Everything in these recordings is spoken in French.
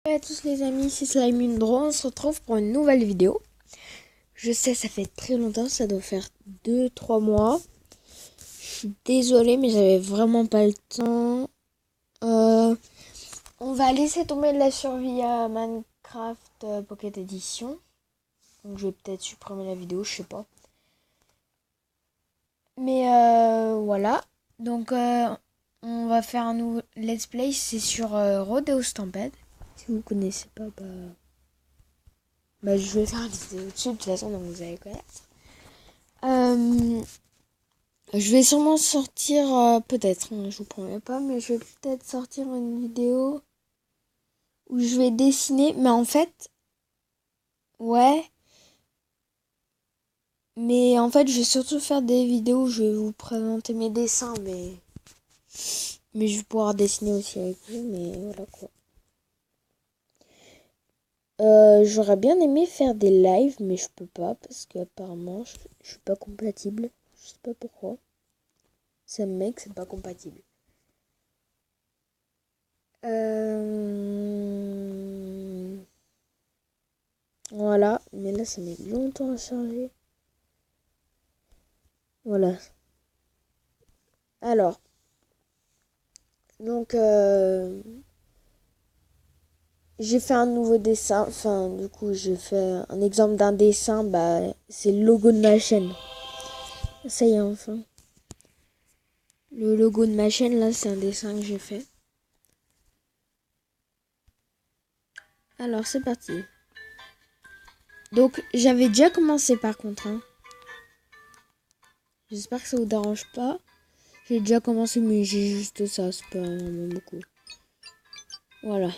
Salut à tous les amis, c'est Slimundro, on se retrouve pour une nouvelle vidéo. Je sais, ça fait très longtemps, ça doit faire 2-3 mois. Je suis désolée, mais j'avais vraiment pas le temps. On va laisser tomber de la survie à Minecraft Pocket Edition. Donc je vais peut-être supprimer la vidéo, je sais pas. Mais voilà. Donc on va faire un nouveau let's play, c'est sur Rodeo Stampede. Si vous connaissez pas, je vais faire une vidéo dessus de toute façon, donc vous allez connaître. Je vais sûrement sortir, peut-être, je vous promets pas, mais je vais peut-être sortir une vidéo où je vais dessiner, mais en fait, ouais, mais en fait, je vais surtout faire des vidéos où je vais vous présenter mes dessins, mais je vais pouvoir dessiner aussi avec vous, mais voilà quoi. J'aurais bien aimé faire des lives, mais je peux pas parce qu'apparemment je suis pas compatible. Je sais pas pourquoi. Ça me met que c'est pas compatible. Voilà, mais là ça met longtemps à charger. Voilà. Alors, donc j'ai fait un nouveau dessin. Enfin, du coup, j'ai fait un exemple d'un dessin. C'est le logo de ma chaîne. Ça y est, enfin. Le logo de ma chaîne, là, c'est un dessin que j'ai fait. Alors, c'est parti. Donc, j'avais déjà commencé par contre. J'espère que ça vous dérange pas. J'ai déjà commencé, mais j'ai juste ça. C'est pas vraiment beaucoup. Voilà.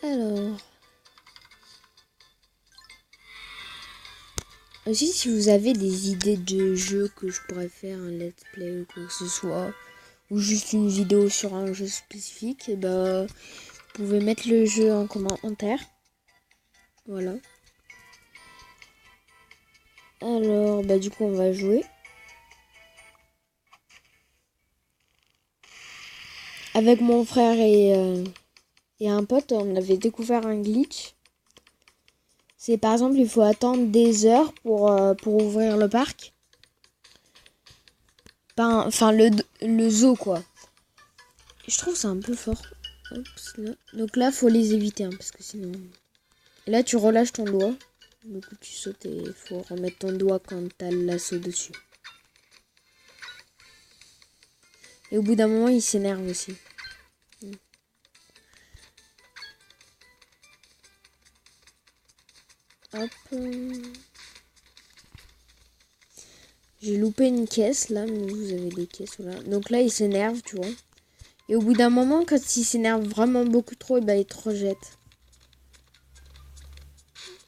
Alors. Aussi, si vous avez des idées de jeux que je pourrais faire, un let's play ou quoi que ce soit, ou juste une vidéo sur un jeu spécifique, et vous pouvez mettre le jeu en commentaire. Voilà. Alors, du coup, on va jouer. Avec mon frère et un pote, on avait découvert un glitch. C'est par exemple, il faut attendre des heures pour ouvrir le parc. Enfin, le zoo, quoi. Je trouve ça un peu fort. Oups, là. Donc là, faut les éviter, parce que sinon... Et là, tu relâches ton doigt. Du coup, tu sautes et il faut remettre ton doigt quand t'as le lasso dessus. Et au bout d'un moment, il s'énerve aussi. Hop. J'ai loupé une caisse, là, mais vous avez des caisses, là. Donc là, il s'énerve, tu vois. Et au bout d'un moment, quand il s'énerve vraiment beaucoup trop, il te rejette.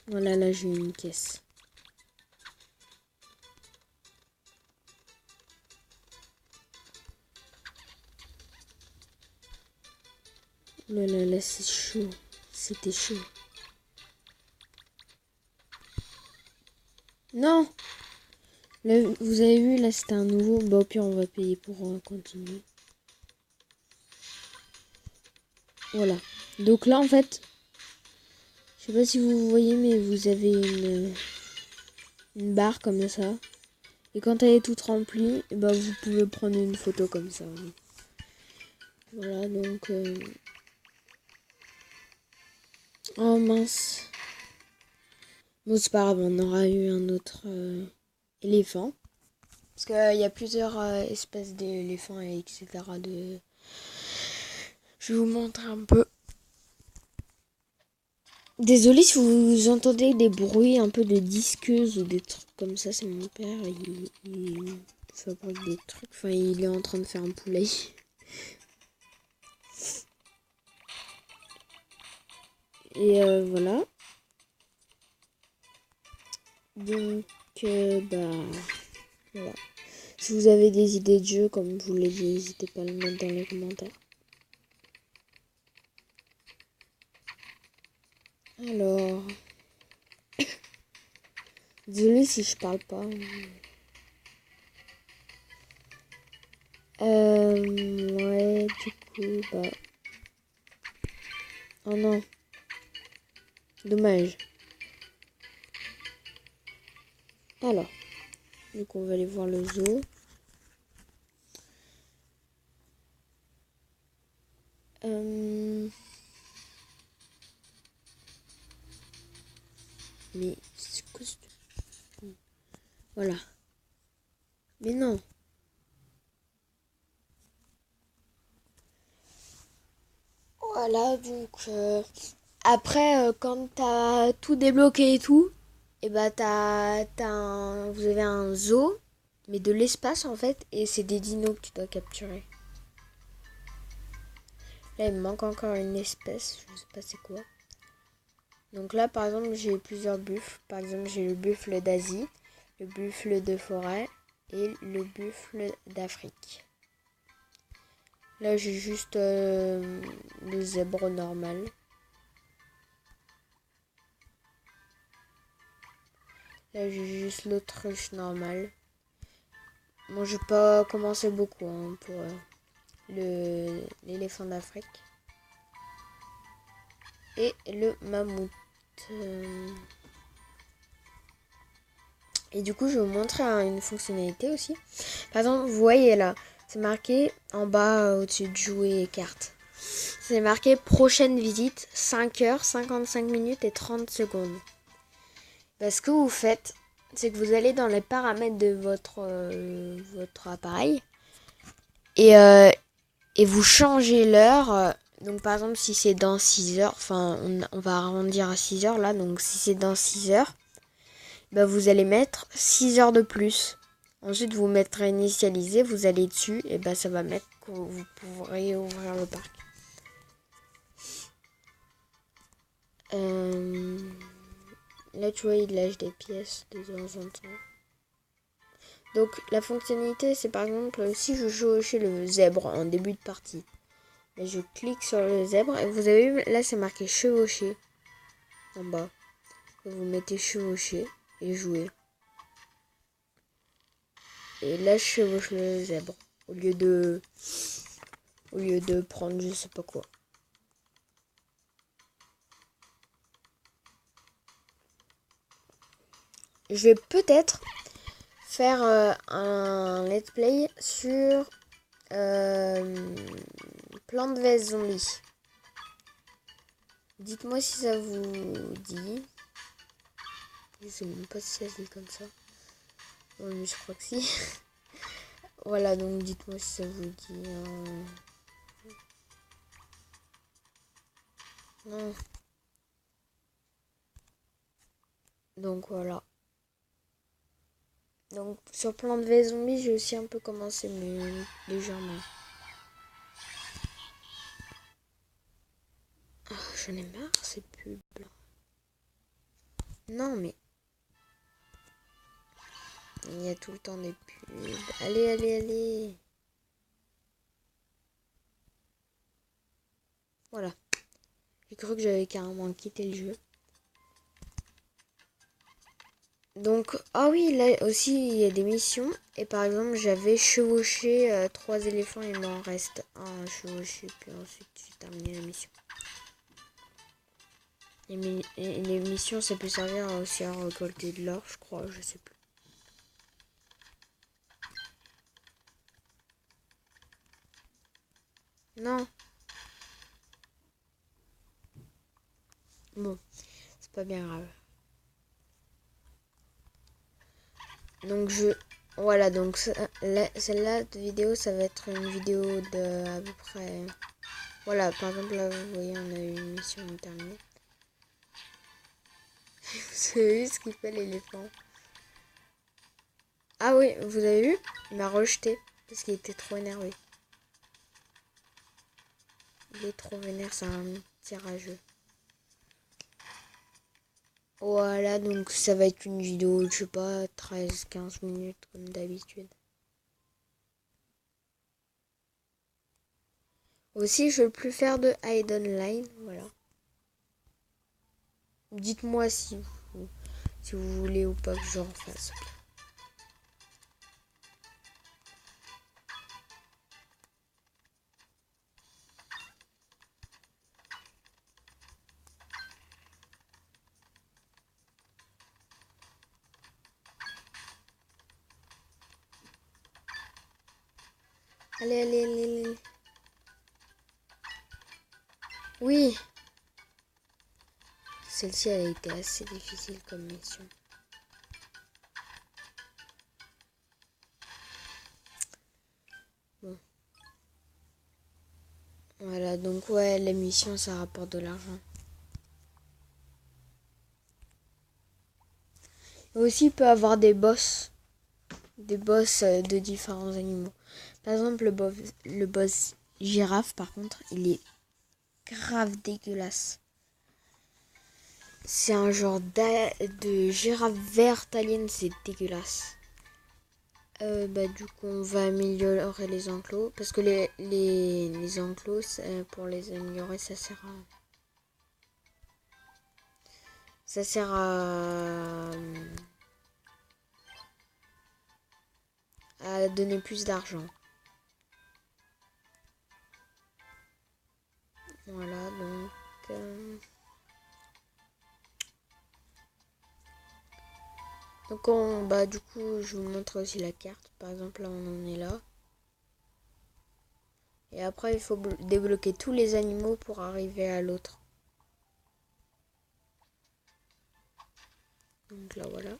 Voilà, là, j'ai une caisse. Là, c'est chaud. C'était chaud. Non! Là, vous avez vu, là, c'était un nouveau. Au pire, on va payer pour continuer. Voilà. Donc là, en fait, je sais pas si vous voyez, mais vous avez une barre comme ça. Et quand elle est toute remplie, vous pouvez prendre une photo comme ça. Voilà, donc... Oh mince. Bon, c'est pas grave, on aura eu un autre éléphant. Parce qu'il y a plusieurs espèces d'éléphants, et etc. Je vais vous montrer un peu. Désolée si vous entendez des bruits un peu de disqueuse ou des trucs comme ça, c'est mon père. Il fabrique des trucs. Enfin, il est en train de faire un poulet. Et voilà. Donc, voilà. Si vous avez des idées de jeux, comme vous voulez, n'hésitez pas à le mettre dans les commentaires. Alors... Désolée si je parle pas. Ouais, du coup, bah... Oh non. Dommage. Alors, du coup, on va aller voir le zoo. Mais c'est quoi ce... Voilà. Mais non. Voilà, donc... Après, quand t'as tout débloqué et tout, et bah vous avez un zoo, mais de l'espace en fait, et c'est des dinos que tu dois capturer. Là, il me manque encore une espèce, je sais pas c'est quoi. Donc là, par exemple, j'ai plusieurs buffles. Par exemple, j'ai le buffle d'Asie, le buffle de forêt et le buffle d'Afrique. Là, j'ai juste le zèbre normal. Là, j'ai juste l'autruche normale. Bon, j'ai pas commencé beaucoup hein, pour l'éléphant d'Afrique. Et le mammouth. Et du coup, je vais vous montrer une fonctionnalité aussi. Par exemple, vous voyez là, c'est marqué en bas au-dessus de jouer et cartes. C'est marqué prochaine visite, 5 heures, 55 minutes et 30 secondes. Bah, ce que vous faites, c'est que vous allez dans les paramètres de votre appareil et vous changez l'heure. Donc par exemple, si c'est dans 6 heures, enfin on va arrondir à 6 heures là, donc si c'est dans 6 heures, bah, vous allez mettre 6 heures de plus. Ensuite, vous mettrez initialiser, vous allez dessus, et bah, ça va mettre que vous pourrez ouvrir le parc. Là, tu vois, il lâche des pièces de temps en temps. Donc, la fonctionnalité, c'est par exemple, si je chevauchais le zèbre en début de partie, bah, je clique sur le zèbre, et vous avez vu, là, c'est marqué chevaucher en bas. Vous mettez chevaucher et jouer. Et là, je chevauche le zèbre. Au lieu de prendre je sais pas quoi. Je vais peut-être faire un let's play sur Plants vs Zombies. Dites-moi si ça vous dit. Je sais même pas si ça se dit comme ça. Ouais, mais je crois que si. Voilà, donc dites-moi si ça vous dit. Non. Donc voilà. Donc sur Plants vs Zombies, j'ai aussi un peu commencé, mais légèrement. Oh, j'en ai marre, ces pubs là. Non mais. Il y a tout le temps des pubs. Allez, allez, allez. Voilà. J'ai cru que j'avais carrément quitté le jeu. Donc, ah oui, là aussi, il y a des missions. Et par exemple, j'avais chevauché 3 éléphants. Il m'en reste un à chevaucher. Puis ensuite, j'ai terminé la mission. Et les missions, ça peut servir aussi à récolter de l'or, je crois. Je sais plus. Non. Bon, c'est pas bien grave. Donc voilà, donc celle-là de vidéo, ça va être une vidéo de à peu près... Voilà, par exemple là, vous voyez, on a eu une mission terminée. Vous avez vu ce qu'il fait l'éléphant? Ah oui, vous avez vu? Il m'a rejeté parce qu'il était trop énervé. Il est trop vénère, c'est un petit rageux. Voilà, donc ça va être une vidéo, je sais pas, 13-15 minutes comme d'habitude. Aussi, je ne veux plus faire de hide online, voilà. Dites-moi si vous voulez ou pas que je refasse. Allez, allez, allez, allez. Oui. Celle-ci, elle a été assez difficile comme mission. Bon. Voilà, donc ouais, les missions, ça rapporte de l'argent. Et aussi, il peut avoir des boss. Des boss de différents animaux. Par exemple, le boss girafe, par contre, il est grave dégueulasse. C'est un genre de girafe verte alien, c'est dégueulasse. Du coup, on va améliorer les enclos. Parce que les enclos, pour les améliorer, ça sert à donner plus d'argent. Voilà, donc... du coup, je vous montre aussi la carte. Par exemple, là, on en est là. Et après, il faut débloquer tous les animaux pour arriver à l'autre. Donc là, voilà.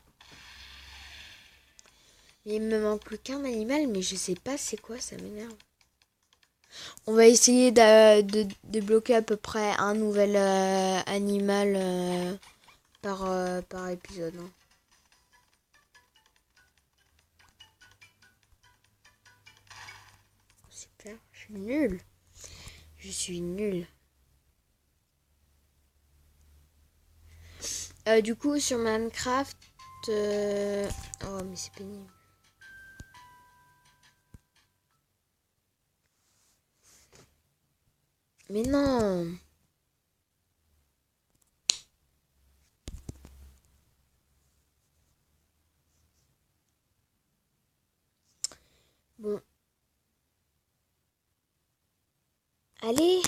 Et il me manque plus qu'un animal, mais je sais pas c'est quoi, ça m'énerve. On va essayer de débloquer à peu près un nouvel animal par épisode. Hein. Super, je suis nulle. Je suis nulle. Du coup, sur Minecraft... Oh, mais c'est pénible. Mais non. Bon. Allez.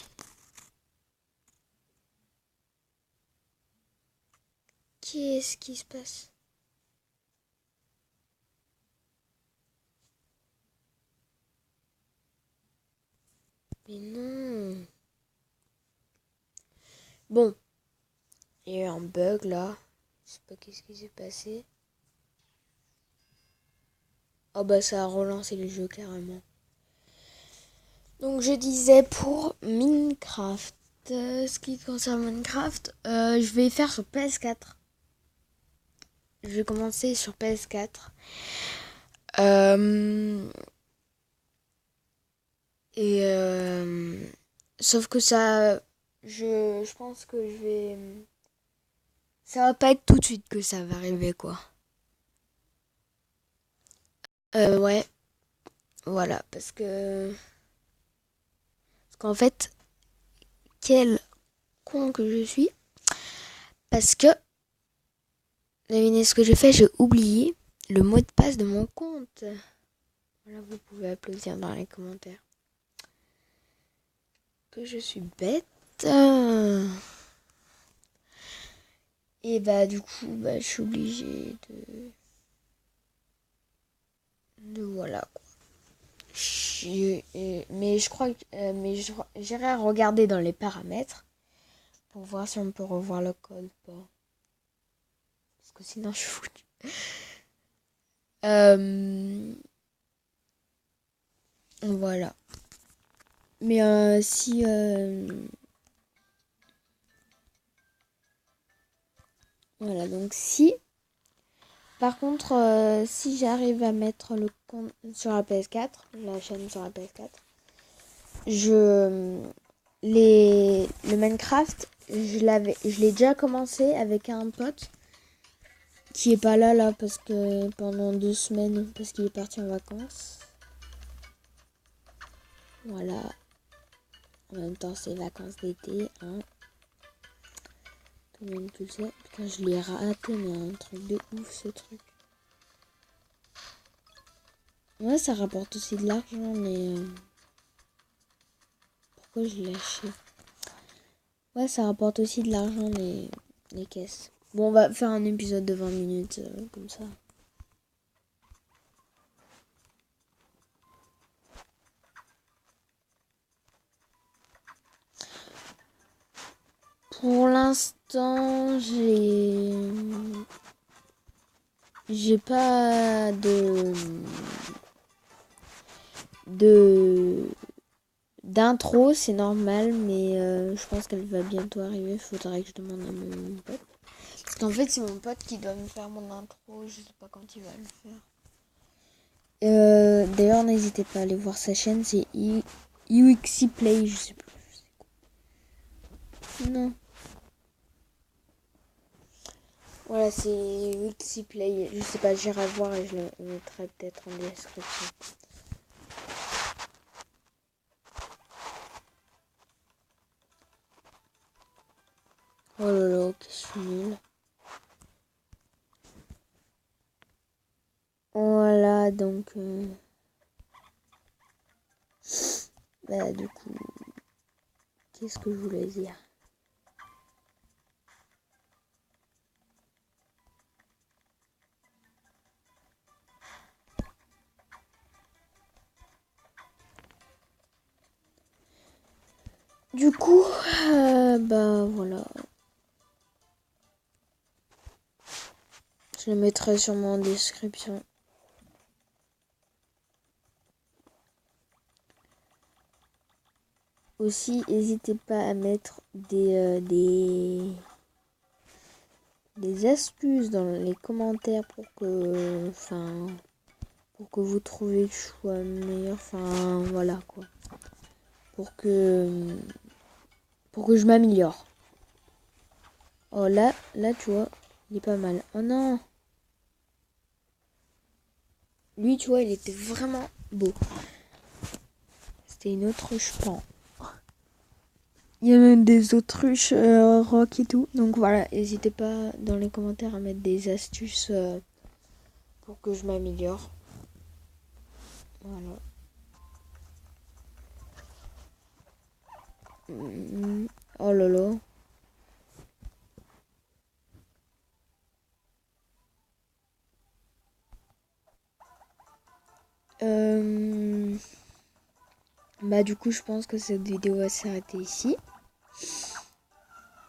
Qu'est-ce qui se passe? Mais non. Bon. Il y a eu un bug là. Je sais pas qu'est-ce qui s'est passé. Oh bah ça a relancé le jeu carrément. Donc je disais pour Minecraft. Ce qui concerne Minecraft, je vais faire sur PS4. Je vais commencer sur PS4. Sauf que ça... Je pense que je vais... Ça va pas être tout de suite que ça va arriver quoi. Ouais. Voilà, parce qu'en fait, quel con que je suis. Parce que, devinez ce que j'ai fait, j'ai oublié le mot de passe de mon compte. Voilà, vous pouvez applaudir dans les commentaires. Que je suis bête. Et du coup, je suis obligée de voilà quoi. Mais je crois que j'irai regarder dans les paramètres pour voir si on peut revoir le code ou pas. Parce que sinon je suis foutue. Voilà. Mais si voilà, donc si par contre si j'arrive à mettre le compte sur la PS4, la chaîne sur la PS4, le Minecraft, je l'ai déjà commencé avec un pote qui est pas là parce que pendant 2 semaines parce qu'il est parti en vacances. Voilà. En même temps, c'est vacances d'été, hein. Tout le monde le sait. Putain, je l'ai raté, mais un truc de ouf ce truc. Ouais, ça rapporte aussi de l'argent, mais pourquoi je l'ai lâché? Ouais, ça rapporte aussi de l'argent, les caisses. Bon, on va faire un épisode de 20 minutes, comme ça. Pour l'instant, j'ai pas d'intro, c'est normal, mais je pense qu'elle va bientôt arriver. Faudrait que je demande à mon pote. Parce qu'en fait, c'est mon pote qui doit me faire mon intro. Je sais pas quand il va le faire. D'ailleurs, n'hésitez pas à aller voir sa chaîne. C'est UXI Play, je sais plus. Non. Voilà, c'est UXI Play. Je sais pas, j'irai voir et je le mettrai peut-être en description. Oh là là, que je suis nulle. Voilà, donc... Bah, du coup... Qu'est-ce que je voulais dire? Du coup, bah voilà. Je le mettrai sûrement en description. Aussi, n'hésitez pas à mettre des astuces dans les commentaires pour que vous trouviez que je sois meilleur. Enfin, voilà quoi. Pour que je m'améliore. Oh là, tu vois, il est pas mal. Oh non! Lui, tu vois, il était vraiment beau. C'était une autruche pan. Il y a même des autruches rock et tout. Donc voilà, n'hésitez pas dans les commentaires à mettre des astuces pour que je m'améliore. Voilà. Oh là là. Bah du coup je pense que cette vidéo va s'arrêter ici.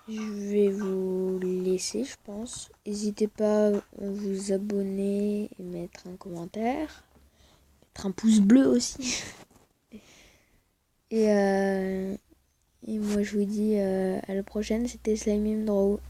Je vais vous laisser je pense. N'hésitez pas à vous abonner et mettre un commentaire. Mettre un pouce bleu aussi. Et moi je vous dis à la prochaine, c'était Slime Draw.